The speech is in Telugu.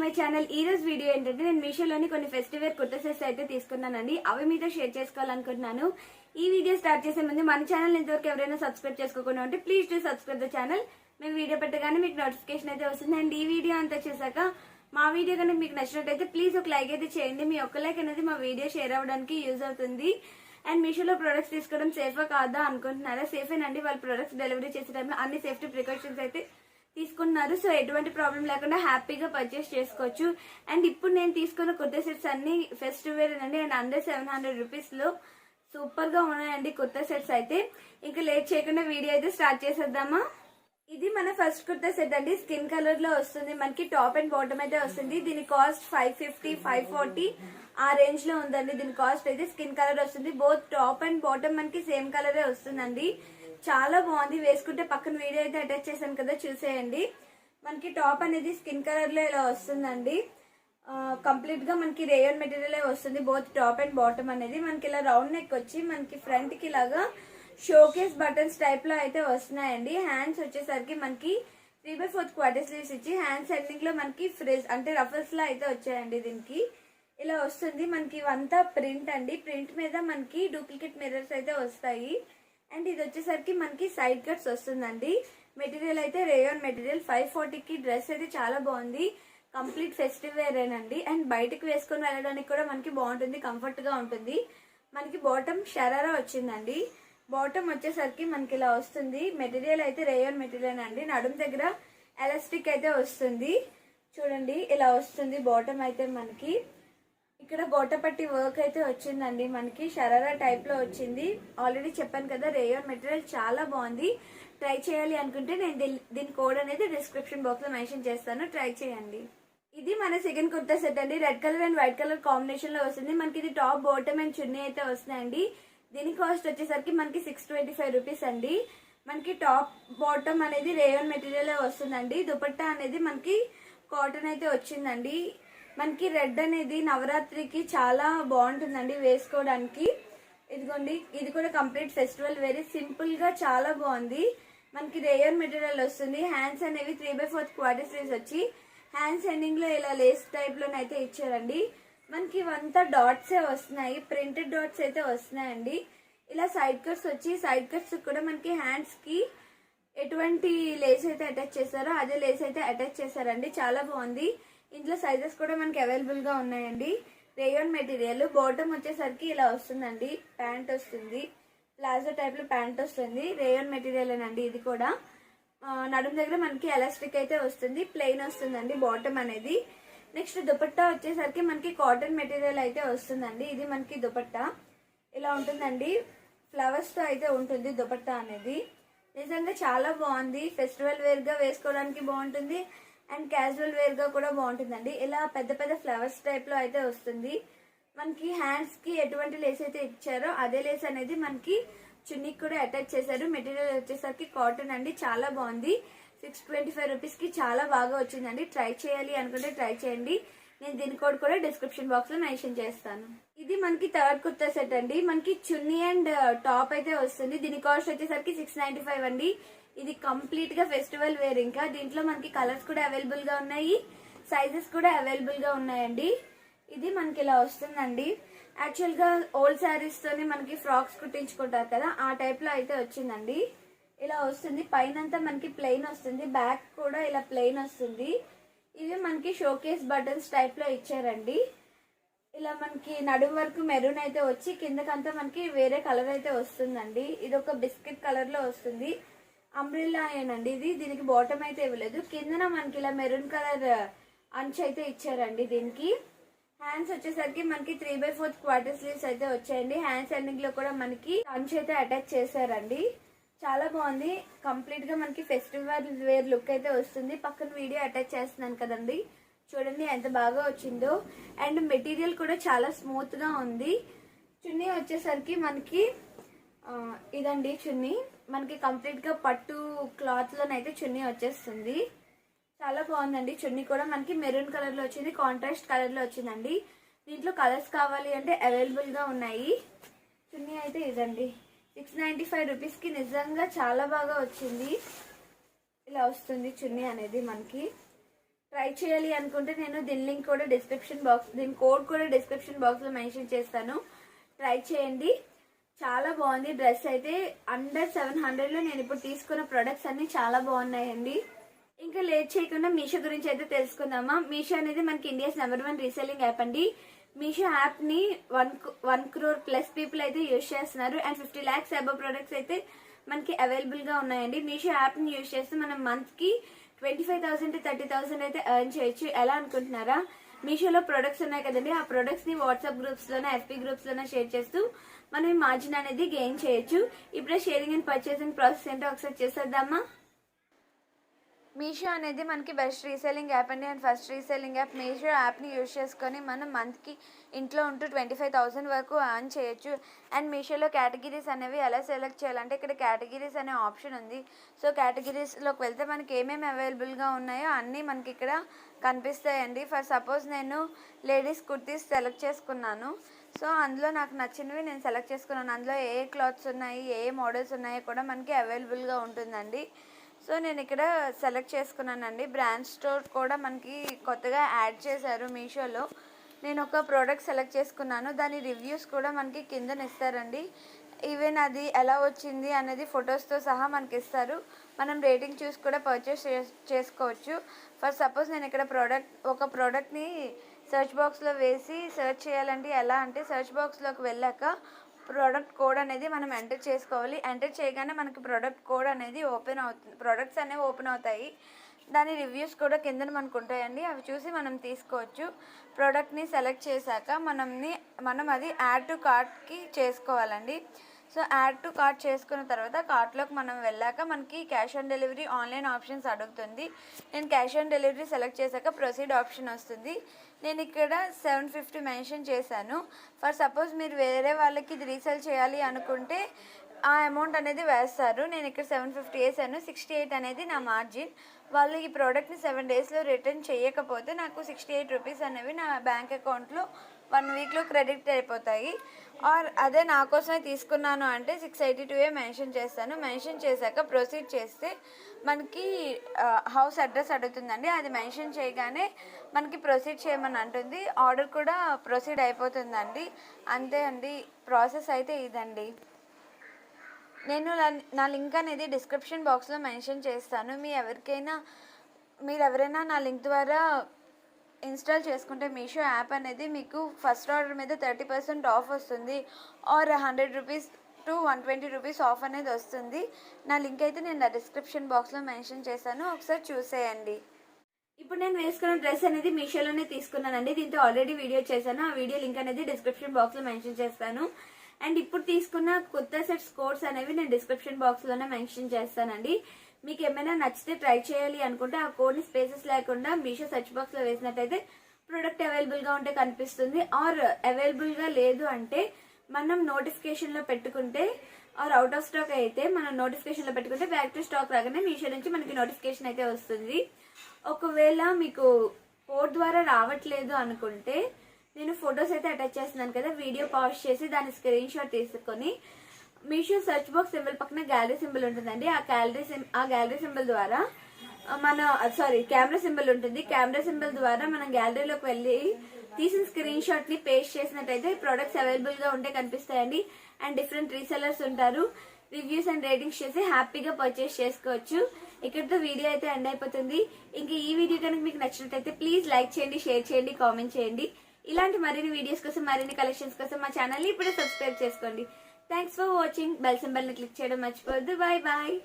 My channel. ఈ రోజు వీడియో ఏంటంటే నేను మీషోలోని కొన్ని ఫెస్టివల్ కుర్తా సెట్స్ అయితే తీసుకున్నానండి. అవి మీతో షేర్ చేసుకోవాలనుకుంటున్నాను. ఈ వీడియో స్టార్ట్ చేసే ముందు మన ఛానల్ ఇంతవరకు ఎవరైనా సబ్స్క్రైబ్ చేసుకోకుండా ఉంటే please do subscribe the channel. మేము వీడియో పెట్టగానే మీకు నోటిఫికేషన్ అయితే వస్తుంది. అండ్ ఈ వీడియో అంతా చేశాక మా వీడియో కనుక మీకు నచ్చినట్టయితే ప్లీజ్ ఒక లైక్ అయితే చేయండి. మీ ఒక్క లైక్ అనేది మా వీడియో షేర్ అవ్వడానికి యూజ్ అవుతుంది. అండ్ మీషోలో ప్రొడక్ట్స్ తీసుకోవడం సేఫా కాదా అనుకుంటున్నారా? సేఫేనండి. వాళ్ళ ప్రొడక్ట్స్ డెలివరీ చేసే టైంలో అన్ని సేఫ్టీ ప్రికాషన్స్ అయితే తీసుకున్నారు. సో ఎటువంటి ప్రాబ్లం లేకుండా హ్యాపీగా పర్చేస్ చేసుకోవచ్చు. అండ్ ఇప్పుడు నేను తీసుకున్న కుర్తా సెట్స్ అన్ని ఫెస్టివ్ వేర్ అండి. అండ్ అండర్ 700 రూపీస్ లో సూపర్ గా ఉన్నాయండి కుర్తా సెట్స్ అయితే. ఇంకా లేట్ చేయకుండా వీడియో అయితే స్టార్ట్ చేసేద్దామా. ఇది మన ఫస్ట్ కుర్తా సెట్ అండి. స్కిన్ కలర్ లో వస్తుంది. మనకి టాప్ అండ్ బాటమ్ అయితే వస్తుంది. దీని కాస్ట్ 550, 540 ఆ రేంజ్ లో ఉందండి. దీని కాస్ట్ అయితే స్కిన్ కలర్ వస్తుంది. బోత్ టాప్ అండ్ బాటమ్ మనకి సేమ్ కలరే వస్తుందండి. చాలా బాగుంది. వేసుకుంటే పక్కన వీడియో అయితే అటాచ్ చేశాను కదా, చూసేయండి. మనకి టాప్ అనేది స్కిన్ కలర్ లో ఇలా వస్తుందండి. కంప్లీట్ గా మనకి రేయన్ మెటీరియల్ వస్తుంది. బోత్ టాప్ అండ్ బాటమ్ అనేది మనకి ఇలా రౌండ్ నెక్ వచ్చి మనకి ఫ్రంట్ కి ఇలాగా షోకేస్ బటన్స్ టైప్ లో అయితే వస్తున్నాయండి. హ్యాండ్స్ వచ్చేసరికి మనకి 3/4 క్వార్టర్ స్లీవ్స్ ఇచ్చి హ్యాండ్స్ ఎండింగ్ లో మనకి ఫ్రిజ్ అంటే రఫల్స్ లా అయితే వచ్చాయండి. దీనికి ఇలా వస్తుంది. మనకి ఇవంతా ప్రింట్ అండి. ప్రింట్ మీద మనకి డూప్లికేట్ మిర్రర్స్ అయితే వస్తాయి. అండ్ ఇది వచ్చేసరికి మనకి సైడ్ కట్స్ వస్తుందండి. మెటీరియల్ అయితే రేయాన్ మెటీరియల్. 540కి డ్రెస్ అయితే చాలా బాగుంది. కంప్లీట్ ఫెస్టివ్ వేర్ ఏనండి. అండ్ బయటకు వేసుకొని వెళ్ళడానికి కూడా మనకి బాగుంటుంది, కంఫర్ట్ గా ఉంటుంది. మనకి బాటమ్ షరారా వచ్చిందండి. బాటమ్ వచ్చేసరికి మనకి ఇలా వస్తుంది. మెటీరియల్ అయితే రేయాన్ మెటీరియల్ అండి. నడుం దగ్గర ఎలాస్టిక్ అయితే వస్తుంది. చూడండి ఇలా వస్తుంది. బాటమ్ అయితే మనకి ఇక్కడ గోటపట్టి వర్క్ అయితే వచ్చిందండి. మనకి షరారా టైప్ లో వచ్చింది. ఆల్రెడీ చెప్పాను కదా, రేయాన్ మెటీరియల్ చాలా బాగుంది. ట్రై చేయాలి అనుకుంటే నేను దీని కోడ్ అనేది డిస్క్రిప్షన్ బాక్స్ లో మెన్షన్ చేస్తాను. ట్రై చేయండి. ఇది మన సెకండ్ కుర్తా సెట్ అండి. Red colour and white colour combination లో వస్తుంది. మనకి ఇది టాప్ బాటమ్ అండ్ చున్నీ అయితే వస్తున్నాయండి. దీని కాస్ట్ వచ్చేసరికి మనకి 625 రూపీస్ అండి. మనకి టాప్ బాటమ్ అనేది రేయాన్ మెటీరియల్ వస్తుందండి. దుపట్టా అనేది మనకి కాటన్ అయితే వచ్చిందండి. మనకి రెడ్ అనేది నవరాత్రికి చాలా బాగుంటుందండి వేసుకోవడానికి. ఇదిగోండి, ఇది కూడా కంప్లీట్ ఫెస్టివల్ వెరీ సింపుల్ గా చాలా బాగుంది. మనకి రేయాన్ మెటీరియల్ వస్తుంది. హ్యాండ్స్ అనేవి 3/4 క్వార్టర్ స్లీవ్స్ వచ్చి హ్యాండ్స్ ఎండింగ్ లో ఇలా లేస్ టైప్ లోనైతే ఇచ్చారండి. మనకి ఇవంతా డాట్సే వస్తున్నాయి. ప్రింటెడ్ డాట్స్ అయితే వస్తున్నాయండి. ఇలా సైడ్ కట్స్ వచ్చి సైడ్ కట్స్ కూడా మనకి హ్యాండ్స్ కి ఎటువంటి లేస్ అయితే అటాచ్ చేశారో అదే లేస్ అయితే అటాచ్ చేశారండి. చాలా బాగుంది. ఇంట్లో సైజెస్ కూడా మనకి అవైలబుల్ గా ఉన్నాయండి. Rayon material. బాటమ్ వచ్చేసరికి ఇలా వస్తుందండి. ప్యాంట్ వస్తుంది. ప్లాజో టైప్ లో ప్యాంట్ వస్తుంది. రేయాన్ మెటీరియల్ అండి. ఇది కూడా నడుం దగ్గర మనకి ఎలాస్టిక్ అయితే వస్తుంది. ప్లెయిన్ వస్తుందండి బాటమ్ అనేది. నెక్స్ట్ దుపట్టా వచ్చేసరికి మనకి కాటన్ మెటీరియల్ అయితే వస్తుందండి. ఇది మనకి దుపట్టా ఇలా ఉంటుందండి. ఫ్లవర్స్ తో అయితే ఉంటుంది దుపట్టా అనేది. నిజంగా చాలా బాగుంది. ఫెస్టివల్ వేర్ గా వేసుకోవడానికి బాగుంటుంది. అండ్ క్యాజువల్ వేర్ గా కూడా బాగుంటుందండి. ఇలా పెద్ద పెద్ద ఫ్లవర్స్ టైప్ లో అయితే వస్తుంది. మనకి హ్యాండ్స్ కి ఎటువంటి లేస్ అయితే ఇచ్చారో అదే లేస్ అనేది మనకి చున్నీకి కూడా అటాచ్ చేశారు. మెటీరియల్ వచ్చేసరికి కాటన్ అండి. చాలా బాగుంది. 625 రూపీస్ కి చాలా బాగా వచ్చిందండి. ట్రై చేయాలి అనుకుంటే ట్రై చేయండి. నేను దీని కోడ్ కూడా డిస్క్రిప్షన్ బాక్స్ లో మెన్షన్ చేస్తాను. ఇది మనకి థర్డ్ కుర్తా సెట్ అండి. మనకి చున్నీ అండ్ టాప్ అయితే వస్తుంది. దీని కాస్ట్ వచ్చేసరికి 695 అండి. ఇది కంప్లీట్ గా ఫెస్టివల్ వేర్. ఇంకా దీంట్లో మనకి కలర్స్ కూడా అవైలబుల్ గా ఉన్నాయి. సైజెస్ కూడా అవైలబుల్ గా ఉన్నాయండి. ఇది మనకి ఇలా వస్తుందండి. యాక్చువల్ గా ఓల్డ్ శారీస్ తోని మనకి ఫ్రాక్స్ కుట్టించుకుంటారు కదా, ఆ టైప్ లో అయితే వచ్చిందండి. ఇలా వస్తుంది. పైనంతా మనకి ప్లెయిన్ వస్తుంది. బ్యాక్ కూడా ఇలా ప్లెయిన్ వస్తుంది. ఇవి మనకి షోకేస్ బటన్స్ టైప్ లో ఇచ్చారండి. ఇలా మనకి నడుం వరకు మెరూన్ అయితే వచ్చి కిందకంతా మనకి వేరే కలర్ అయితే వస్తుందండి. ఇది ఒక బిస్కెట్ కలర్ లో వస్తుంది. అంబ్రిల్లా ఏనండి ఇది. దీనికి బాటమ్ అయితే ఇవ్వలేదు. కిందన మనకి ఇలా మెరూన్ కలర్ అంచు అయితే ఇచ్చారండి. దీనికి హ్యాండ్స్ వచ్చేసరికి మనకి 3/4 క్వార్టర్ స్లీవ్స్ అయితే వచ్చాయండి. హ్యాండ్స్ ఎండింగ్ లో కూడా మనకి అంచు అయితే అటాచ్ చేశారండి. చాలా బాగుంది. కంప్లీట్ గా మనకి ఫెస్టివల్ వేర్ లుక్ అయితే వస్తుంది. పక్కన వీడియో అటాచ్ చేస్తున్నాను కదండి, చూడండి ఎంత బాగా వచ్చిందో. అండ్ మెటీరియల్ కూడా చాలా స్మూత్ గా ఉంది. చున్నీ వచ్చేసరికి మనకి ఇదండి చున్నీ. మనకి కంప్లీట్ గా పట్టు క్లాత్ లోనైతే చున్నీ వచ్చేస్తుంది. చాలా బాగుందండి. చున్నీ కూడా మనకి మెరూన్ కలర్ లో వచ్చింది. కాంట్రాస్ట్ కలర్ లో వచ్చిందండి. దీంట్లో కలర్స్ కావాలి అంటే అవైలబుల్ గా ఉన్నాయి. చున్నీ అయితే ఇదండి. 695 రూపీస్ కి నిజంగా చాలా బాగా వచ్చింది. ఇలా వస్తుంది చున్నీ అనేది మనకి. ట్రై చేయాలి అనుకుంటే నేను దీని లింక్ కూడా దీని కోడ్ కూడా డిస్క్రిప్షన్ బాక్స్ లో మెన్షన్ చేస్తాను. ట్రై చేయండి, చాలా బాగుంది. డ్రెస్ అయితే అండర్ 700 లో నేను ఇప్పుడు తీసుకున్న ప్రొడక్ట్స్ అన్ని చాలా బాగున్నాయండి. ఇంకా లేట్ చేయకుండా మీషో గురించి అయితే తెలుసుకుందామా. మీషో అనేది మనకి ఇండియాస్ #1 రీసెల్లింగ్ యాప్ అండి. మీషో యాప్ ని 1 crore ప్లస్ పీపుల్ అయితే యూజ్ చేస్తున్నారు. అండ్ 50 lakhs అబవ్ ప్రొడక్ట్స్ అయితే మనకి అవైలబుల్ గా ఉన్నాయండి. మీషో యాప్ ని యూజ్ చేస్తే మనం మంత్ కి 25,000 to 30,000 అయితే ఎర్న్ చేయొచ్చు. ఎలా అనుకుంటున్నారా? మీషోలో ప్రొడక్ట్స్ ఉన్నాయి కదండి, ఆ ప్రొడక్ట్స్ ని వాట్సాప్ గ్రూప్స్ లోనే, FB గ్రూప్స్ లోనే షేర్ చేస్తూ మనం ఈ మార్జిన్ అనేది గెయిన్ చేయొచ్చు. ఇప్పుడే షేరింగ్ అండ్ పర్చేసింగ్ ప్రాసెస్ ఏంటో ఒకసారి చేసేద్దామా. మీషో అనేది మనకి బెస్ట్ రీసెల్లింగ్ యాప్ అండి. And first reselling app. Meesho యాప్ని యూజ్ చేసుకొని మనం మంత్కి ఇంట్లో ఉంటూ 25,000 వరకు ఎర్న్ చేయొచ్చు. అండ్ మీషోలో కేటగిరీస్ అనేవి ఎలా సెలెక్ట్ చేయాలంటే ఇక్కడ కేటగిరీస్ అనే ఆప్షన్ ఉంది. సో కేటగిరీస్లోకి వెళ్తే మనకి ఏమేమి అవైలబుల్గా ఉన్నాయో అన్నీ మనకి ఇక్కడ కనిపిస్తాయండి. ఫర్ సపోజ్ నేను లేడీస్ కుర్తీస్ సెలెక్ట్ చేసుకున్నాను. సో అందులో నాకు నచ్చినవి నేను సెలెక్ట్ చేసుకున్నాను. అందులో ఏ క్లాత్స్ ఉన్నాయి, ఏ మోడల్స్ ఉన్నాయో కూడా మనకి అవైలబుల్గా ఉంటుందండి. సో నేను ఇక్కడ సెలెక్ట్ చేసుకున్నానండి. బ్రాండ్ స్టోర్ కూడా మనకి కొత్తగా యాడ్ చేశారు మీషోలో. నేను ఒక ప్రోడక్ట్ సెలెక్ట్ చేసుకున్నాను, దాని రివ్యూస్ కూడా మనకి కిందన ఇస్తారండి. ఈవెన్ అది ఎలా వచ్చింది అనేది ఫొటోస్తో సహా మనకి ఇస్తారు. మనం రేటింగ్ చూసి కూడా పర్చేస్ చేసుకోవచ్చు. ఫర్ సపోజ్ నేను ఇక్కడ ఒక ప్రోడక్ట్ని సెర్చ్ బాక్స్లో వేసి సెర్చ్ చేయాలంటే ఎలా అంటే సెర్చ్ బాక్స్లోకి వెళ్ళాక ప్రోడక్ట్ కోడ్ అనేది మనం ఎంటర్ చేసుకోవాలి. ఎంటర్ చేయగానే మనకి ప్రోడక్ట్ కోడ్ అనేది ఓపెన్ అవుతుంది, ప్రొడక్ట్స్ అనేవి ఓపెన్ అవుతాయి. దాని రివ్యూస్ కూడా కింద మనకు ఉంటాయండి, అవి చూసి మనం తీసుకోవచ్చు. ప్రోడక్ట్ని సెలెక్ట్ చేశాక మనం అది యాడ్ టు కార్ట్కి చేసుకోవాలండి. సో యాడ్ టు కార్ట్ చేసుకున్న తర్వాత కార్ట్లోకి మనం వెళ్ళాక మనకి cash on delivery, online options అడుగుతుంది. నేను క్యాష్ ఆన్ డెలివరీ సెలెక్ట్ చేశాక ప్రొసీడ్ ఆప్షన్ వస్తుంది. నేను ఇక్కడ 750 మెన్షన్ చేశాను. ఫర్ సపోజ్ మీరు వేరే వాళ్ళకి ఇది రీసేల్ చేయాలి అనుకుంటే ఆ అమౌంట్ అనేది వేస్తారు. నేను ఇక్కడ 750 వేసాను. 68 అనేది నా మార్జిన్. వాళ్ళు ఈ ప్రోడక్ట్ని 7 డేస్లో రిటర్న్ చేయకపోతే నాకు 68 రూపీస్ అనేవి నా బ్యాంక్ అకౌంట్లో 1 వీక్లో క్రెడిట్ అయిపోతాయి. ఆర్ అదే నా కోసమే తీసుకున్నాను అంటే 682 మెన్షన్ చేస్తాను. మెన్షన్ చేశాక ప్రొసీడ్ చేస్తే మనకి హౌస్ అడ్రస్ అడుగుతుందండి. అది మెన్షన్ చేయగానే మనకి ప్రొసీడ్ చేయమని అంటుంది. ఆర్డర్ కూడా ప్రొసీడ్ అయిపోతుందండి. అంతే అండి, ప్రాసెస్ అయితే ఇదండి. నేను నా లింక్ అనేది డిస్క్రిప్షన్ బాక్స్లో మెన్షన్ చేస్తాను. మీరు ఎవరైనా నా లింక్ ద్వారా ఇన్స్టాల్ చేసుకుంటే మీషో యాప్ అనేది మీకు ఫస్ట్ ఆర్డర్ మీద 30% ఆఫ్ వస్తుంది. Or 100 rupees to 120 rupees off అనేది వస్తుంది. నా లింక్ అయితే నేను నా డిస్క్రిప్షన్ బాక్స్లో మెన్షన్ చేశాను, ఒకసారి చూసేయండి. ఇప్పుడు నేను వేసుకున్న డ్రెస్ అనేది మీషోలోనే తీసుకున్నానండి. దీంతో ఆల్రెడీ వీడియో చేశాను, ఆ వీడియో లింక్ అనేది డిస్క్రిప్షన్ బాక్స్లో మెన్షన్ చేస్తాను. అండ్ ఇప్పుడు తీసుకున్న కొత్త సెట్స్ కోడ్స్ అనేవి నేను డిస్క్రిప్షన్ బాక్స్లోనే మెన్షన్ చేస్తానండి. మీకు ఏమైనా నచ్చితే ట్రై చేయాలి అనుకుంటే ఆ కోడ్ని స్పేసెస్ లేకుండా మీషో సెర్చ్ బాక్స్లో వేసినట్టయితే ప్రోడక్ట్ అవైలబుల్గా ఉంటే కనిపిస్తుంది. ఆర్ అవైలబుల్గా లేదు అంటే మనం నోటిఫికేషన్లో పెట్టుకుంటే, ఆర్ అవుట్ ఆఫ్ స్టాక్ అయితే మనం నోటిఫికేషన్లో పెట్టుకుంటే బ్యాక్ టు స్టాక్ రాగానే మీషో నుంచి మనకి నోటిఫికేషన్ అయితే వస్తుంది. ఒకవేళ మీకు కోడ్ ద్వారా రావట్లేదు అనుకుంటే నేను ఫొటోస్ అయితే అటాచ్ చేస్తున్నాను కదా, వీడియో పాజ్ చేసి దాని స్క్రీన్ షాట్ తీసుకొని మీషో సెర్చ్ బాక్స్ సింబల్ పక్కన గ్యాలరీ సింబల్ ఉంటుందండి. ఆ గ్యాలరీ సింబల్ ద్వారా కెమెరా సింబల్ ఉంటుంది. కెమెరా సింబల్ ద్వారా మనం గ్యాలరీలోకి వెళ్ళి తీసిన స్క్రీన్ షాట్ ని పేస్ట్ చేసినట్టయితే ప్రొడక్ట్స్ అవైలబుల్ గా ఉంటే కనిపిస్తాయండి. అండ్ డిఫరెంట్ రీసెలర్స్ ఉంటారు, రివ్యూస్ అండ్ రేటింగ్స్ చేసి హ్యాపీగా పర్చేస్ చేసుకోవచ్చు. ఇక్కడితో వీడియో అయితే ఎండ్ అయిపోతుంది. ఇంకా ఈ వీడియో కనుక మీకు నచ్చినట్టయితే ప్లీజ్ లైక్ చేయండి, షేర్ చేయండి, కామెంట్ చేయండి. ఇలాంటి మరిన్ని వీడియోస్ కోసం, మరిన్ని కలెక్షన్స్ కోసం మా ఛానల్ ని ఇప్పుడే సబ్స్క్రైబ్ చేసుకోండి. Thanks for watching. Bell symbol ని క్లిక్ చేయడం మర్చిపోవద్దు. Bye bye.